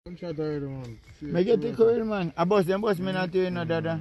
Make it the cool man. I bust them bust me not to you no dada.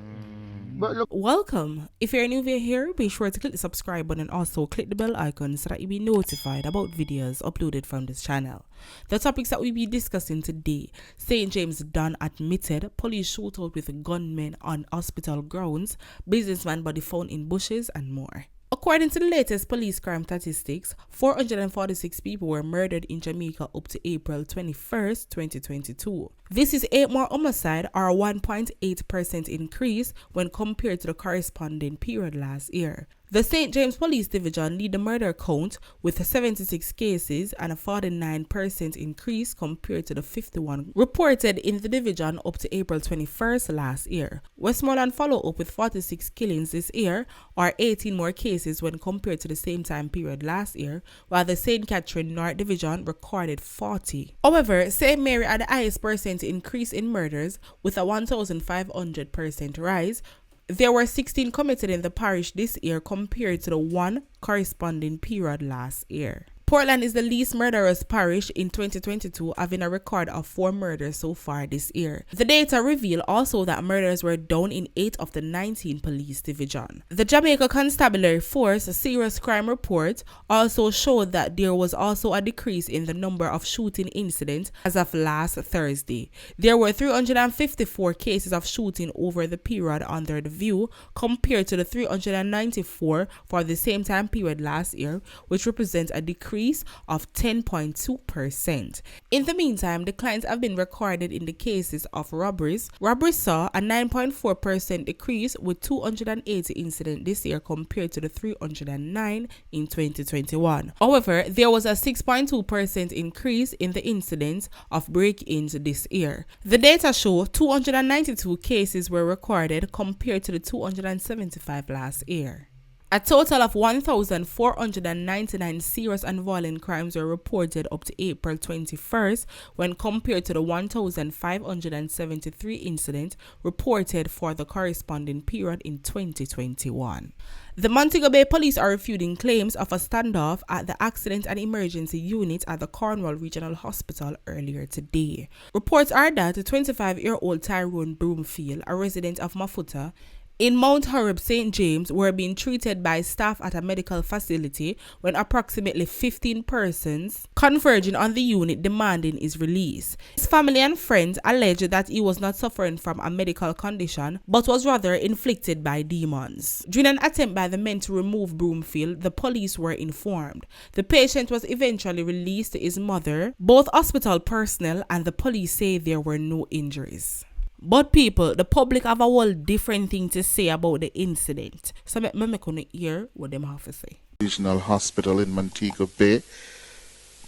But look. Welcome. If you're new here, be sure to click the subscribe button and also click the bell icon so that you'll be notified about videos uploaded from this channel. The topics that we'll be discussing today: St. James Dunn admitted, police shootout with gunmen on hospital grounds, businessman body found in bushes, and more. According to the latest police crime statistics, 446 people were murdered in Jamaica up to April 21st, 2022. This is 8 more homicide, or a 1.8% increase when compared to the corresponding period last year. The St. James Police Division lead the murder count with 76 cases and a 49% increase compared to the 51 reported in the division up to April 21st last year. Westmoreland follow up with 46 killings this year, or 18 more cases when compared to the same time period last year, while the St. Catherine North Division recorded 40. However, St. Mary had the highest percent increase in murders with a 1,500% rise. There were 16 committed in the parish this year compared to the one corresponding period last year. Portland is the least murderous parish in 2022, having a record of 4 murders so far this year. The data reveal also that murders were down in 8 of the 19 police division. The Jamaica Constabulary Force Serious Crime Report also showed that there was also a decrease in the number of shooting incidents as of last Thursday. There were 354 cases of shooting over the period under the view compared to the 394 for the same time period last year, which represents a decrease of 10.2%. In the meantime, declines have been recorded in the cases of robberies. Robberies saw a 9.4% decrease with 280 incidents this year compared to the 309 in 2021. However, there was a 6.2% increase in the incidence of break-ins this year. The data show 292 cases were recorded compared to the 275 last year. A total of 1,499 serious and violent crimes were reported up to April 21st when compared to the 1,573 incidents reported for the corresponding period in 2021. The Montego Bay Police are refuting claims of a standoff at the Accident and Emergency Unit at the Cornwall Regional Hospital earlier today. Reports are that the 25-year-old Tyrone Broomfield, a resident of Mafuta, in Mount Horeb, St. James, were being treated by staff at a medical facility when approximately 15 persons converging on the unit demanding his release. His family and friends alleged that he was not suffering from a medical condition but was rather inflicted by demons. During an attempt by the men to remove Broomfield, the police were informed. The patient was eventually released to his mother. Both hospital personnel and the police say there were no injuries. But people, the public have a whole different thing to say about the incident. So me gonna hear what them have to say. Regional Hospital in Montego Bay,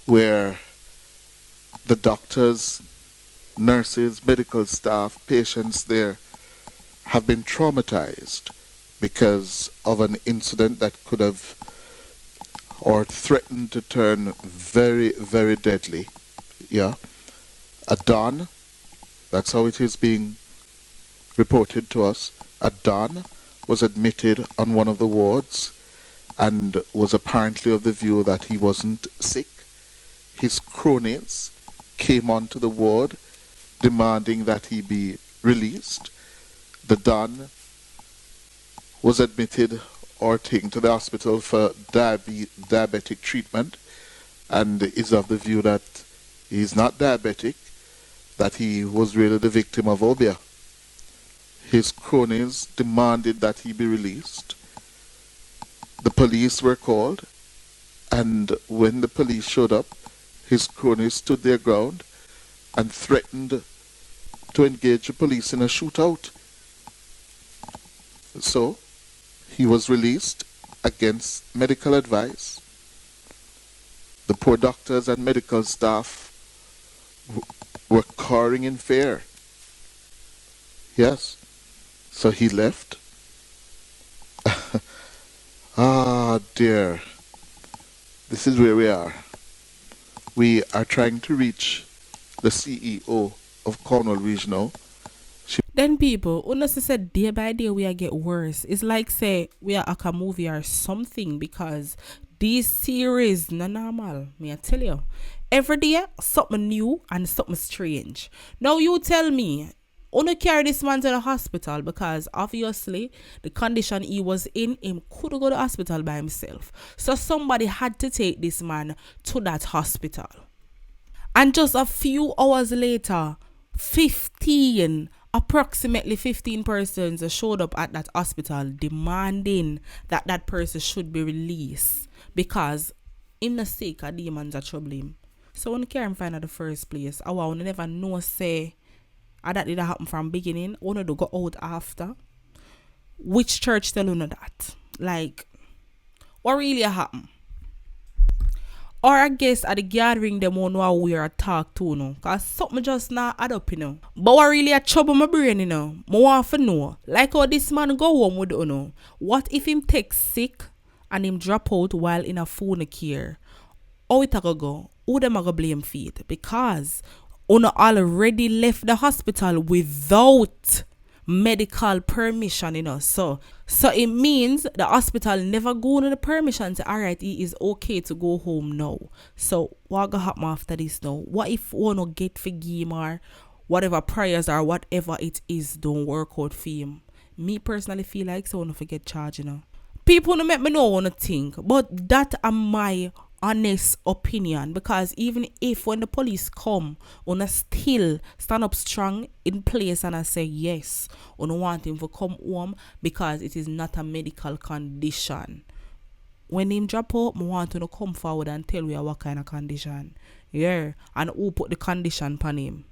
where the doctors, nurses, medical staff, patients there have been traumatized because of an incident that could have or threatened to turn very, very deadly. Yeah. A Don. That's how it is being reported to us. A Don was admitted on one of the wards and was apparently of the view that he wasn't sick. His cronies came onto the ward demanding that he be released. The Don was admitted or taken to the hospital for diabetic treatment and is of the view that he's not diabetic, that he was really the victim of obia. His cronies demanded that he be released. The police were called, and when the police showed up, his cronies stood their ground and threatened to engage the police in a shootout. So, he was released against medical advice. The poor doctors and medical staff were cowering in fear. Yes. So he left. Ah, dear. This is where we are. We are trying to reach the CEO of Cornwall Regional. Then people, honestly said day by day we are get worse. It's like say we are a movie or something because these series not normal. Me I tell you. Every day, something new and something strange. Now you tell me, only carry this man to the hospital because obviously the condition he was in, him couldn't go to the hospital by himself. So somebody had to take this man to that hospital. And just a few hours later, approximately 15 persons showed up at that hospital demanding that that person should be released because him not sick or demons are troubling him. So when you can't find at the first place, I want to never know say that did happen from beginning, only to go out after. Which church tell you that? Like, what really happened? Or I guess at the gathering them won't know we are talk to, no? Cause something just not add up, you know. But what really a trouble my brain, you know? I want to know. Like how this man go home with, you know. What if him take sick and him drop out while in a phone care? How it go? Who them a go blame for it? Because Uno already left the hospital without medical permission, you know. So it means the hospital never go on the permission to alright, it is okay to go home now. So what gonna happen after this now? What if one no get for game or whatever prayers or whatever it is don't work out for him? Me personally feel like so I don't forget charge, you know. People don't make me know what to think, but that are my honest opinion, because even if when the police come, I still stand up strong in place and I say yes, I don't want him to come home because it is not a medical condition. When him drop out, I want him to come forward and tell me what kind of condition. Yeah, and who put the condition on him.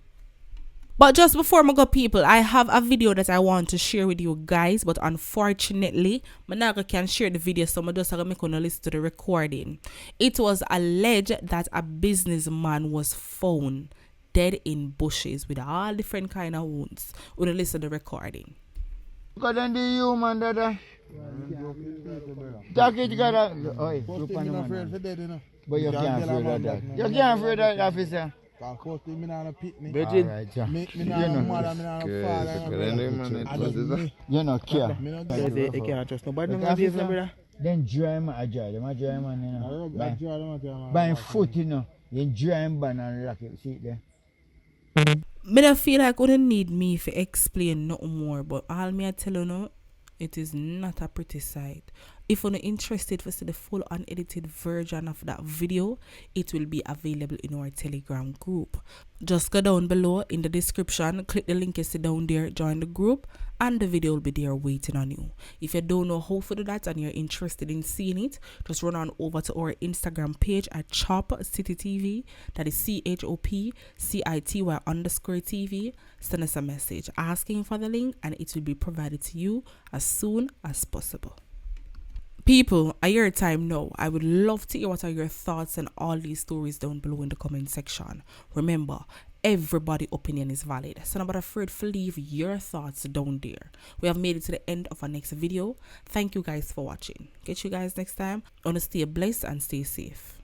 But just before I go, people, I have a video that I want to share with you guys, but unfortunately, I never can share the video, so I just have to make one listen to the recording. It was alleged that a businessman was found dead in bushes with all different kind of wounds. We're going to listen to the recording. Because then the human that take it together. But you can't afraid of that. You can't afraid of that, officer. You know, care. You can't trust nobody. Then dry man, I dry them, you know. By foot, you know. You dry him ban and lock it, see it there. I don't feel like you don't need me to explain nothing more, but all me I tell you now, it is not a pretty sight. If you're interested to see the full unedited version of that video, it will be available in our Telegram group. Just go down below in the description, click the link you see down there, join the group, and the video will be there waiting on you. If you don't know how to do that and you're interested in seeing it, just run on over to our Instagram page at Chop City TV. That is CHOPCITY_TV. Send us a message asking for the link and it will be provided to you as soon as possible. People, at your time now, I would love to hear what are your thoughts on all these stories down below in the comment section. Remember, everybody's opinion is valid, so I'm not afraid to leave your thoughts down there. We have made it to the end of our next video. Thank you guys for watching. Catch you guys next time. I want to stay blessed and stay safe.